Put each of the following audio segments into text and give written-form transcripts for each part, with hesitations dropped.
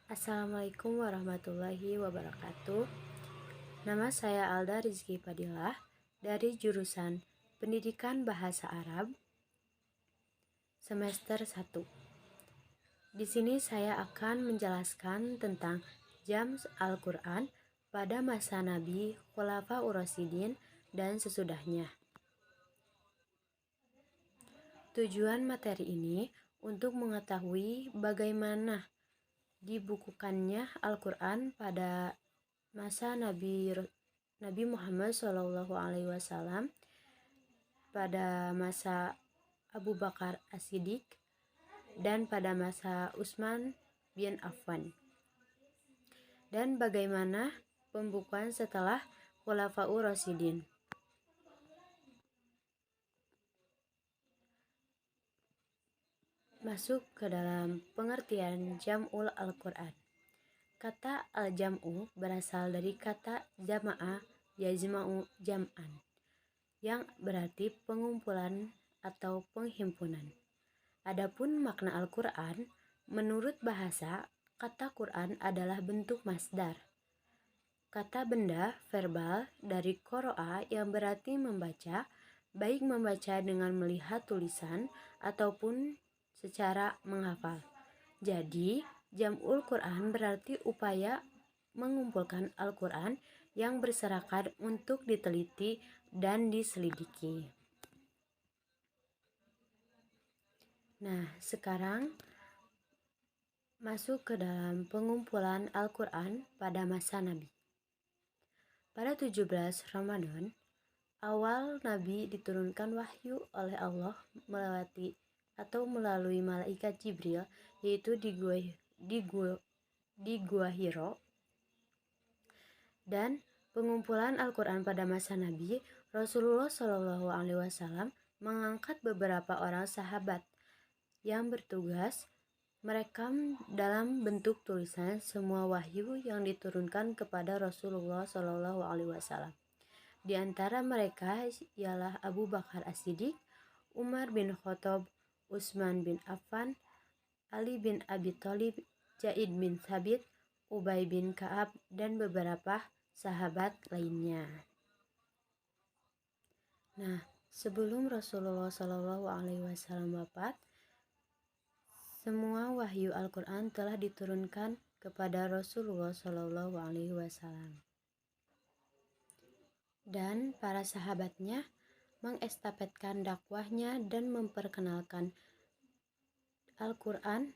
Assalamualaikum warahmatullahi wabarakatuh. Nama saya Alda Rizky Fadilah dari jurusan Pendidikan Bahasa Arab semester 1. Di sini saya akan menjelaskan tentang jam Al-Quran pada masa Nabi Khulafaur Rasyidin dan sesudahnya. Tujuan materi ini untuk mengetahui bagaimana dibukukannya Al-Quran pada masa Nabi Muhammad SAW, pada masa Abu Bakar As-Siddiq, dan pada masa Utsman bin Affan, dan bagaimana pembukuan setelah Khulafaur Rasyidin. Masuk ke dalam pengertian Jam'ul Al-Quran. Kata al-jam'u berasal dari kata jama'ah yajma'u jam'an, yang berarti pengumpulan atau penghimpunan. Adapun makna Al-Quran, menurut bahasa, kata Quran adalah bentuk masdar. Kata benda verbal dari qoro'a yang berarti membaca, baik membaca dengan melihat tulisan ataupun secara menghafal. Jadi, Jam'ul Quran berarti upaya mengumpulkan Al-Quran yang berserakan untuk diteliti dan diselidiki. Nah, sekarang masuk ke dalam pengumpulan Al-Quran pada masa Nabi. Pada 17 Ramadan, awal Nabi diturunkan wahyu oleh Allah melalui malaikat Jibril, yaitu di Gua Hiro. Dan pengumpulan Al-Quran pada masa Nabi, Rasulullah SAW mengangkat beberapa orang sahabat yang bertugas merekam dalam bentuk tulisan semua wahyu yang diturunkan kepada Rasulullah SAW. Di antara mereka ialah Abu Bakar As-Siddiq, Umar bin Khattab, Utsman bin Affan, Ali bin Abi Thalib, Zaid bin Thabit, Ubay bin Ka'ab, dan beberapa sahabat lainnya. Nah, sebelum Rasulullah SAW wafat, semua wahyu Al-Quran telah diturunkan kepada Rasulullah SAW. Dan para sahabatnya mengestafetkan dakwahnya dan memperkenalkan Al-Quran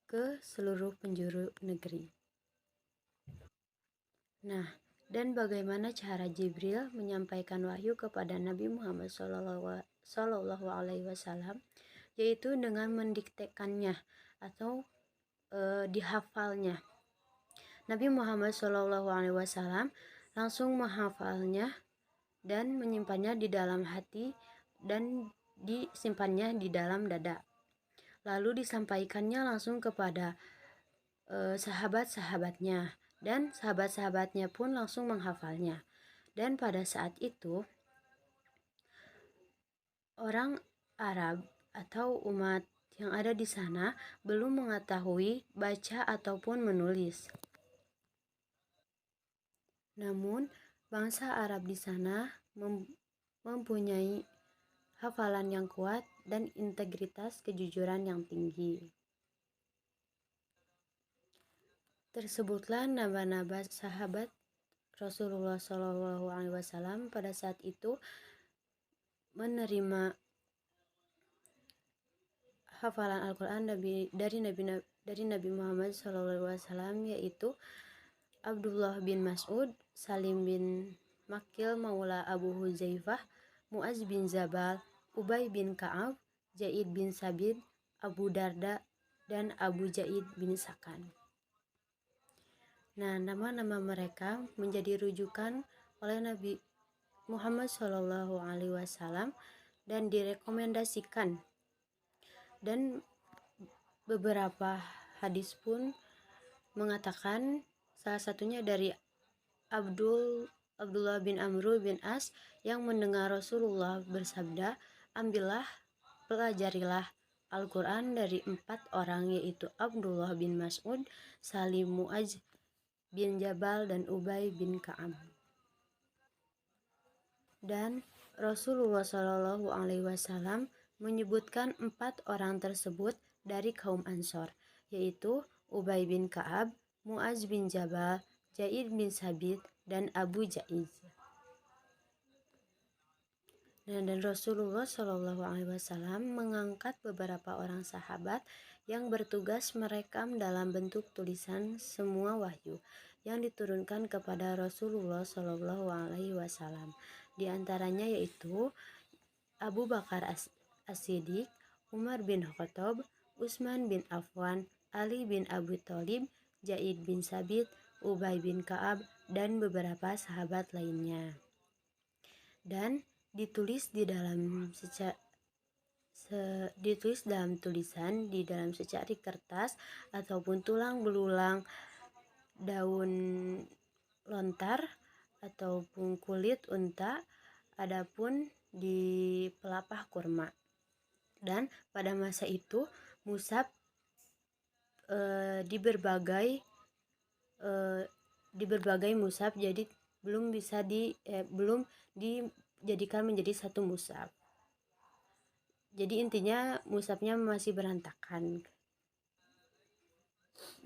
ke seluruh penjuru negeri. Nah, dan bagaimana cara Jibril menyampaikan wahyu kepada Nabi Muhammad SAW, yaitu dengan mendiktekannya atau dihafalnya. Nabi Muhammad SAW langsung menghafalnya dan menyimpannya di dalam hati dan disimpannya di dalam dada. Lalu disampaikannya langsung kepada sahabat-sahabatnya, dan sahabat-sahabatnya pun langsung menghafalnya. Dan pada saat itu, orang Arab atau umat yang ada di sana belum mengetahui baca ataupun menulis. Namun, bangsa Arab di sana mempunyai hafalan yang kuat dan integritas kejujuran yang tinggi. Tersebutlah nama-nama sahabat Rasulullah SAW pada saat itu menerima hafalan Al-Quran dari Nabi Muhammad SAW, yaitu Abdullah bin Mas'ud, Salim bin Makil Maula Abu Huzaifah, Muaz bin Jabal, Ubay bin Ka'ab, Zaid bin Sabit, Abu Darda, dan Abu Zaid bin Sakan. Nah, nama-nama mereka menjadi rujukan oleh Nabi Muhammad SAW dan direkomendasikan. Dan beberapa hadis pun mengatakan, salah satunya dari Abdullah bin Amr bin As yang mendengar Rasulullah bersabda, "Ambillah, pelajarilah Al-Quran dari 4 orang, yaitu Abdullah bin Mas'ud, Salim Mu'adz bin Jabal, dan Ubay bin Ka'ab. Dan Rasulullah Shallallahu Alaihi Wasallam menyebutkan 4 orang tersebut dari kaum Ansor, yaitu Ubay bin Ka'ab, Mu'adz bin Jabal, Zaid bin Sabit, dan Abu Jaiz. Dan Rasulullah Shallallahu Alaihi Wasallam mengangkat beberapa orang sahabat yang bertugas merekam dalam bentuk tulisan semua wahyu yang diturunkan kepada Rasulullah Shallallahu Alaihi Wasallam. Di antaranya yaitu Abu Bakar As-Siddiq, Umar bin Khattab, Utsman bin Affan, Ali bin Abi Thalib, Zaid bin Sabit, Ubay bin Ka'ab, dan beberapa sahabat lainnya. Dan ditulis dalam tulisan di dalam secari kertas ataupun tulang belulang, daun lontar ataupun kulit unta, adapun di pelapah kurma. Dan pada masa itu mushaf di berbagai mushaf, jadi belum dijadikan menjadi satu mushaf. Jadi intinya mushafnya masih berantakan.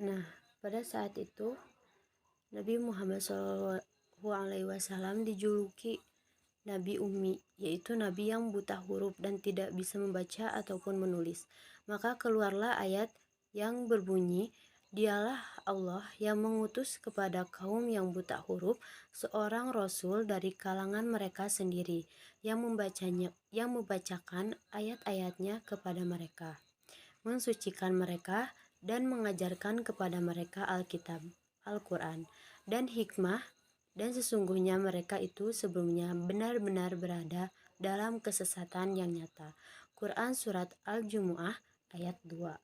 Nah, pada saat itu Nabi Muhammad SAW dijuluki Nabi Ummi, yaitu Nabi yang buta huruf dan tidak bisa membaca ataupun menulis. Maka keluarlah ayat yang berbunyi, Dialah Allah yang mengutus kepada kaum yang buta huruf seorang Rasul dari kalangan mereka sendiri, yang membacakan ayat-ayatnya kepada mereka, mensucikan mereka, dan mengajarkan kepada mereka Alkitab, Al-Quran, dan hikmah, dan sesungguhnya mereka itu sebelumnya benar-benar berada dalam kesesatan yang nyata. Quran Surat Al-Jumu'ah ayat 2.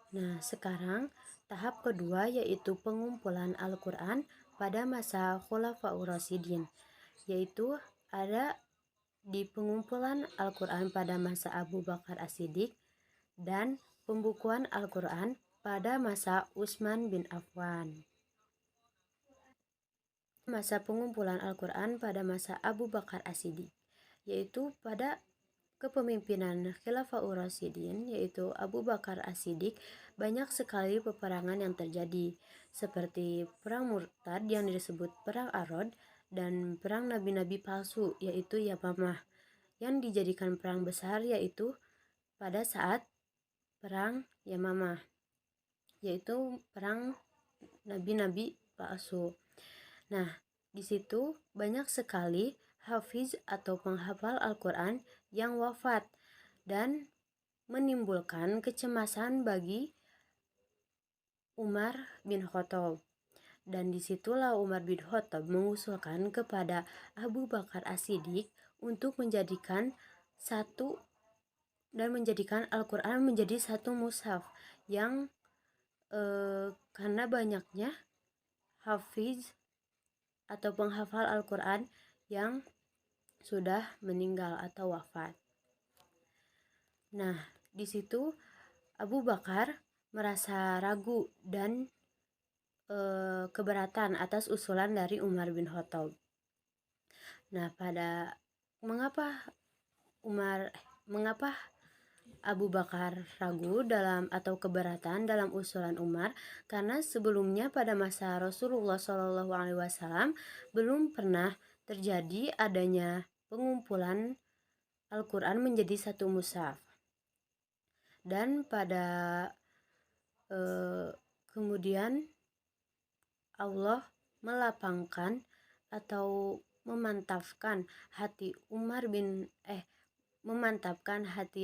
Nah, sekarang tahap kedua yaitu pengumpulan Al-Quran pada masa Khulafaur Rasyidin, yaitu ada di pengumpulan Al-Quran pada masa Abu Bakar As-Siddiq dan pembukuan Al-Quran pada masa Utsman bin Affan. Masa pengumpulan Al-Quran pada masa Abu Bakar As-Siddiq, yaitu pada kepemimpinan Khilafaur Rasyidin, yaitu Abu Bakar As-Siddiq, banyak sekali peperangan yang terjadi, seperti perang Murtad yang disebut perang Arod, dan perang nabi-nabi palsu, yaitu Yamamah, yang dijadikan perang besar, yaitu pada saat perang Yamamah, yaitu perang nabi-nabi palsu. Nah, di situ banyak sekali hafiz atau penghafal Al-Quran yang wafat dan menimbulkan kecemasan bagi Umar bin Khattab. Dan disitulah Umar bin Khattab mengusulkan kepada Abu Bakar As-Siddiq untuk menjadikan Al-Quran menjadi satu mushaf yang karena banyaknya hafiz atau penghafal Al-Quran yang sudah meninggal atau wafat. Nah, di situ Abu Bakar merasa ragu dan keberatan atas usulan dari Umar bin Khattab. Nah, mengapa Abu Bakar ragu atau keberatan dalam usulan Umar? Karena sebelumnya pada masa Rasulullah SAW belum pernah terjadi adanya pengumpulan Al-Quran menjadi satu mushaf. Dan kemudian Allah melapangkan atau memantapkan hati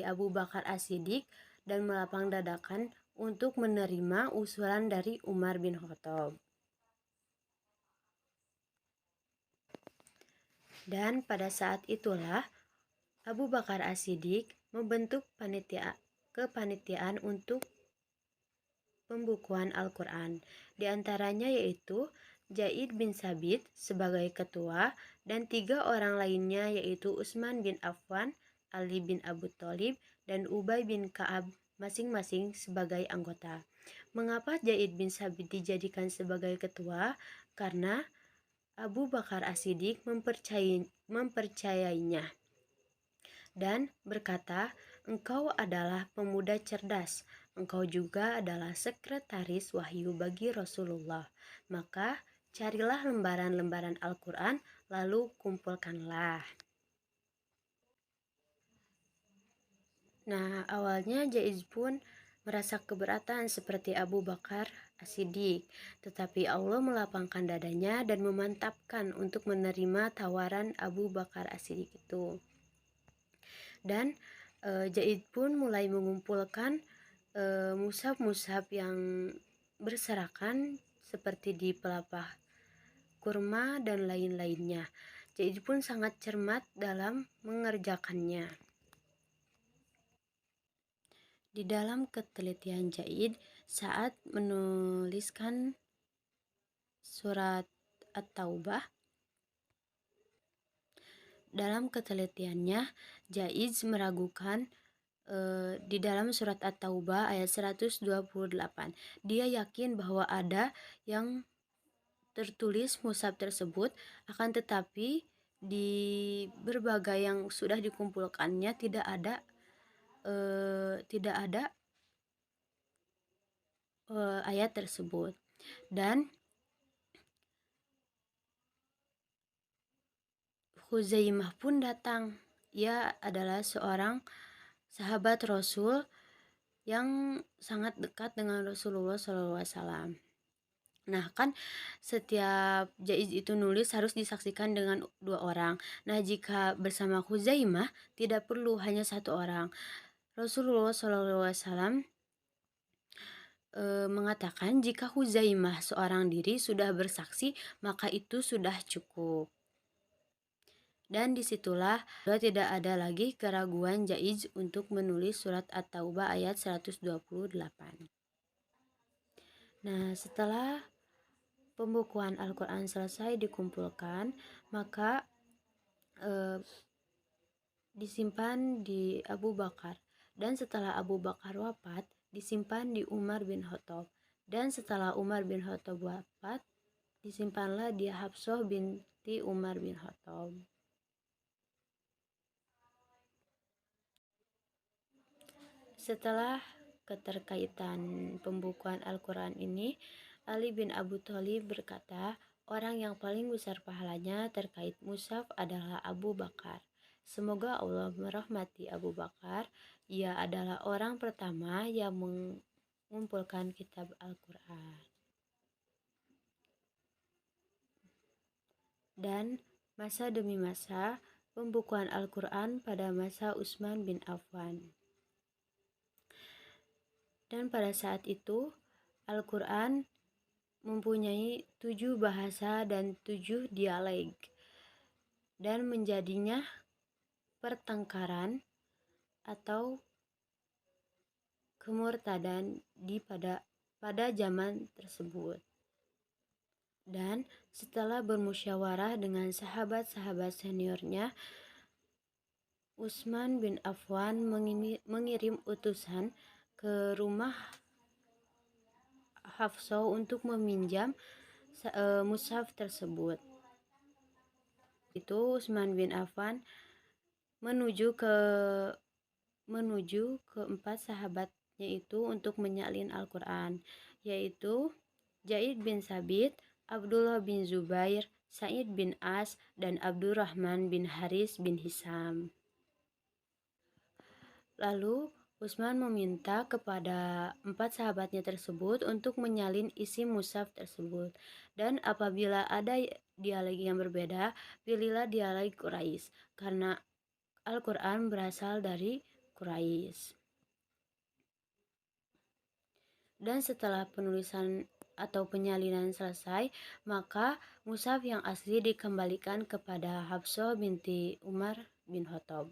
Abu Bakar As-Siddiq dan melapang dadakan untuk menerima usulan dari Umar bin Khattab. Dan pada saat itulah Abu Bakar As-Siddiq membentuk kepanitiaan untuk pembukuan Al-Quran. Di antaranya yaitu Zaid bin Sabit sebagai ketua, dan 3 orang lainnya yaitu Utsman bin Affan, Ali bin Abu Thalib, dan Ubay bin Ka'ab masing-masing sebagai anggota. Mengapa Zaid bin Sabit dijadikan sebagai ketua? Karena Abu Bakar As-Siddiq mempercayainya dan berkata, "Engkau adalah pemuda cerdas, engkau juga adalah sekretaris wahyu bagi Rasulullah. Maka carilah lembaran-lembaran Al-Quran, lalu kumpulkanlah." Nah, awalnya Jaiz pun merasa keberatan seperti Abu Bakar As-Siddiq, tetapi Allah melapangkan dadanya dan memantapkan untuk menerima tawaran Abu Bakar As-Siddiq itu. Dan Zaid pun mulai mengumpulkan mushaf-mushaf yang berserakan seperti di pelepah kurma dan lain-lainnya. Zaid pun sangat cermat dalam mengerjakannya. Di dalam ketelitian Zaid saat menuliskan surat At-Taubah, dalam ketelitiannya Zaid meragukan di dalam surat At-Taubah ayat 128. Dia yakin bahwa ada yang tertulis mushaf tersebut, akan tetapi di berbagai yang sudah dikumpulkannya tidak ada ayat tersebut. Dan Khuzaimah pun datang. Ia adalah seorang sahabat Rasul yang sangat dekat dengan Rasulullah SAW. Nah, kan setiap Jaiz itu nulis harus disaksikan dengan 2 orang. Nah, jika bersama Khuzaimah tidak perlu hanya 1 orang. Rasulullah SAW mengatakan jika Khuzaimah seorang diri sudah bersaksi, maka itu sudah cukup. Dan disitulah tidak ada lagi keraguan Jaiz untuk menulis surat At-Taubah ayat 128. Nah, setelah pembukuan Al-Quran selesai dikumpulkan, maka disimpan di Abu Bakar. Dan setelah Abu Bakar wafat, disimpan di Umar bin Khattab. Dan setelah Umar bin Khattab wafat, disimpanlah di Hafsah binti Umar bin Khattab. Setelah keterkaitan pembukuan Al-Quran ini, Ali bin Abu Thalib berkata, orang yang paling besar pahalanya terkait mushaf adalah Abu Bakar. Semoga Allah merahmati Abu Bakar. Ia adalah orang pertama yang mengumpulkan kitab Al-Quran. Dan masa demi masa, pembukuan Al-Quran pada masa Utsman bin Affan. Dan pada saat itu, Al-Quran mempunyai 7 bahasa dan 7 dialek, dan menjadinya pertengkaran atau kemurtadan pada zaman tersebut. Dan setelah bermusyawarah dengan sahabat-sahabat seniornya, Utsman bin Affan mengirim utusan ke rumah Hafsah untuk meminjam mushaf tersebut. Itu Utsman bin Affan menuju ke 4 sahabatnya itu untuk menyalin Al-Quran, yaitu Zaid bin Sabit, Abdullah bin Zubair, Sa'id bin As, dan Abdurrahman bin Haris bin Hisam. Lalu Utsman meminta kepada 4 sahabatnya tersebut untuk menyalin isi mushaf tersebut. Dan apabila ada dialek yang berbeda, pilihlah dialek Quraisy, karena Al-Quran berasal dari Quraisy. Dan setelah penulisan atau penyalinan selesai, maka mushaf yang asli dikembalikan kepada Hafsah binti Umar bin Khattab.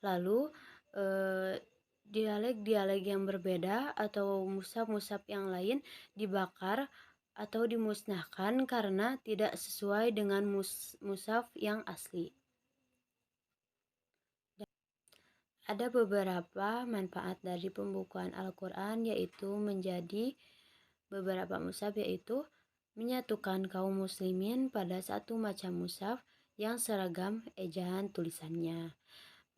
Lalu dialek-dialek yang berbeda atau mushaf-mushaf yang lain dibakar atau dimusnahkan karena tidak sesuai dengan mushaf yang asli. Ada beberapa manfaat dari pembukuan Al-Quran, yaitu menjadi beberapa mushaf, yaitu menyatukan kaum muslimin pada satu macam mushaf yang seragam ejaan tulisannya,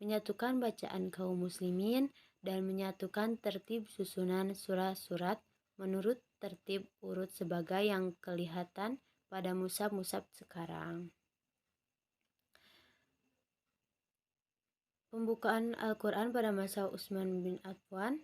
menyatukan bacaan kaum muslimin, dan menyatukan tertib susunan surat-surat menurut tertib urut sebagai yang kelihatan pada mushaf-mushaf sekarang. Pembukaan Al-Quran pada masa Utsman bin Affan.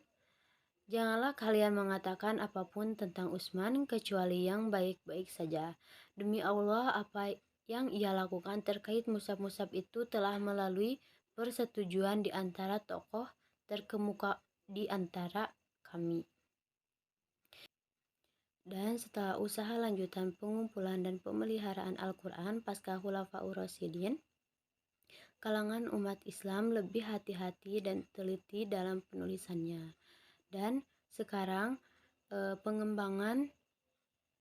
Janganlah kalian mengatakan apapun tentang Utsman kecuali yang baik-baik saja. Demi Allah, apa yang ia lakukan terkait mushaf-mushaf itu telah melalui persetujuan di antara tokoh terkemuka di antara kami. Dan setelah usaha lanjutan pengumpulan dan pemeliharaan Al-Quran pasca Khulafaur Rasyidin, kalangan umat Islam lebih hati-hati dan teliti dalam penulisannya. Dan sekarang pengembangan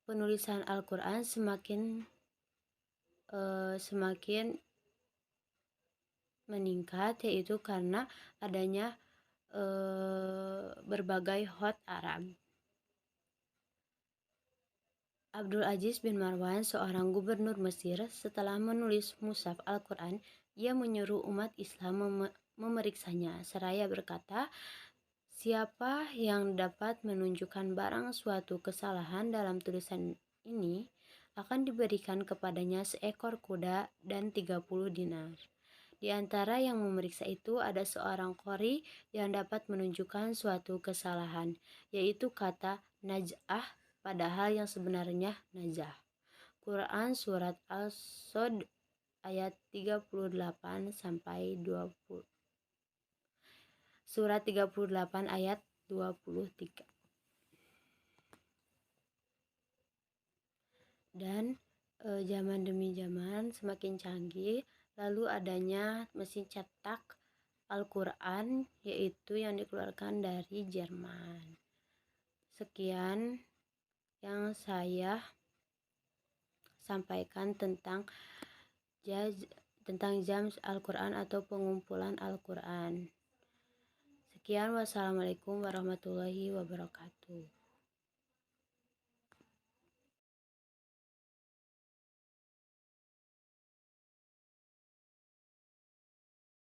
penulisan Al-Quran semakin meningkat, yaitu karena adanya berbagai hot Arab. Abdul Aziz bin Marwan, seorang gubernur Mesir, setelah menulis mushaf Al-Quran, ia menyuruh umat Islam memeriksanya, seraya berkata, siapa yang dapat menunjukkan barang suatu kesalahan dalam tulisan ini akan diberikan kepadanya seekor kuda dan 30 dinar. Di antara yang memeriksa itu ada seorang qori yang dapat menunjukkan suatu kesalahan, yaitu kata naj'ah padahal yang sebenarnya najah. Quran Surat As-Sod ayat 38 sampai 20. Surat 38 ayat 23. Dan zaman demi zaman semakin canggih, lalu adanya mesin cetak Al-Quran, yaitu yang dikeluarkan dari Jerman. Sekian yang saya sampaikan tentang jam Al-Quran atau pengumpulan Al-Quran. Sekian, wassalamualaikum warahmatullahi wabarakatuh.